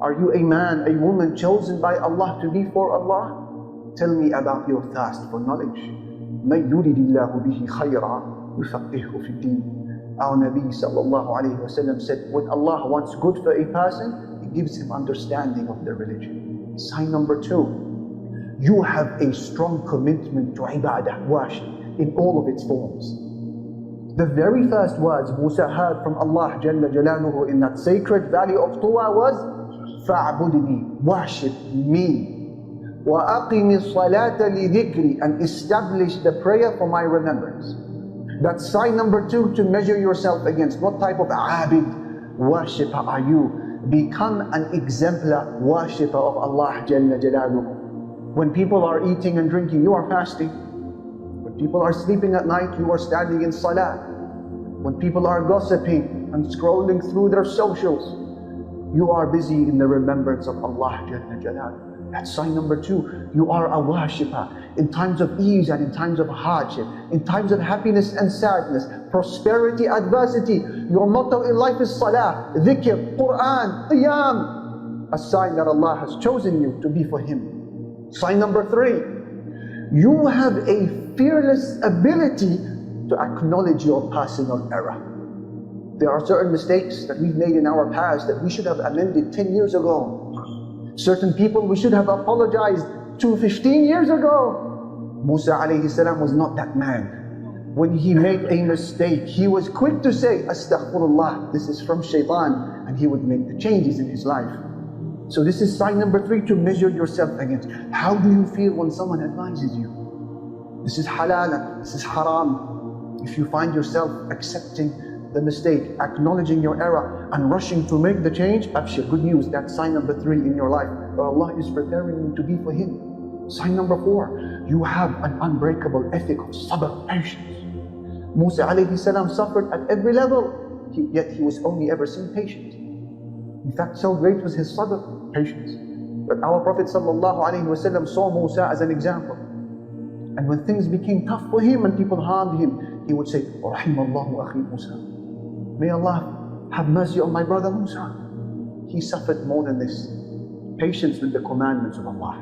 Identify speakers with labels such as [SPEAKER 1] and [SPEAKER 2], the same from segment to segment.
[SPEAKER 1] Are you a man, a woman chosen by Allah to be for Allah? Tell me about your thirst for knowledge. مَن يُرِدِ اللَّهُ بِهِ خَيْرًا يُفَقِّهُ فِي الدِّينِ. Our Nabi sallallahu alayhi wa sallam said, when Allah wants good for a person, He gives him understanding of the religion. Sign number 2, you have a strong commitment to ibadah, worship, in all of its forms. The very first words Musa heard from Allah Jalla Jalaluhu in that sacred valley of Tuwa was, فَاعْبُدْنِي, worship me. وَأَقِمِ الصَّلَاةَ لِذِكْرِ, and establish the prayer for my remembrance. That's sign number 2 to measure yourself against. What type of abid, worshipper are you? Become an exemplar worshipper of Allah Jalla Jalaluhu. When people are eating and drinking, you are fasting. When people are sleeping at night, you are standing in salah. When people are gossiping and scrolling through their socials, you are busy in the remembrance of Allah Jalla Jalaluhu. That's sign number 2. You are a worshipper in times of ease and in times of hardship, in times of happiness and sadness, prosperity, adversity. Your motto in life is salah, dhikr, Quran, qiyam. A sign that Allah has chosen you to be for Him. Sign number 3. You have a fearless ability to acknowledge your personal error. There are certain mistakes that we've made in our past that we should have amended 10 years ago. Certain people we should have apologized to 15 years ago. Musa alayhi salam was not that man. When he made a mistake, he was quick to say, Astaghfirullah, this is from shaitan, and he would make the changes in his life. So this is sign number 3 to measure yourself against. How do you feel when someone advises you? This is halal, this is haram. If you find yourself accepting the mistake, acknowledging your error, and rushing to make the change, abshir, good news, that's sign number 3 in your life. Allah is preparing you to be for Him. Sign number 4, you have an unbreakable ethic of sabr, patience. Musa alayhi salam suffered at every level, yet he was only ever seen patient. In fact, so great was his sabr, patience, that our Prophet sallallahu alayhi wa sallam saw Musa as an example. And when things became tough for him and people harmed him, he would say, Rahimallahu akhi Musa. May Allah have mercy on my brother Musa. He suffered more than this. Patience with the commandments of Allah.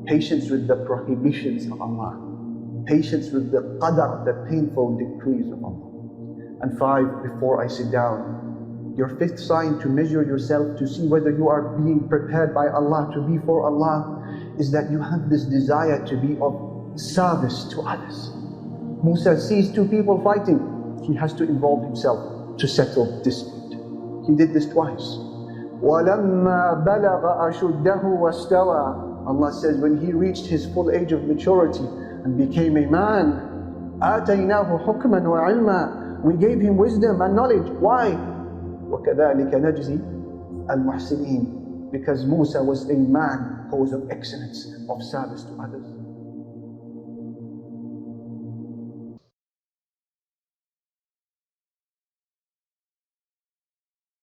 [SPEAKER 1] Patience with the prohibitions of Allah. Patience with the qadar, the painful decrees of Allah. And 5, before I sit down, your 5th sign to measure yourself to see whether you are being prepared by Allah to be for Allah is that you have this desire to be of service to others. Musa sees 2 people fighting. He has to involve himself to settle dispute. He did this twice. وَلَمَّا بَلَغَ أَشُدَّهُ وَاسْتَوَى. Allah says when he reached his full age of maturity and became a man, آتَيْنَاهُ حُكْمًا وَعِلْمًا. We gave him wisdom and knowledge. Why? وَكَذَلِكَ نَجْزِي الْمُحْسِنِينَ. Because Musa was a man who was of excellence, of service to others.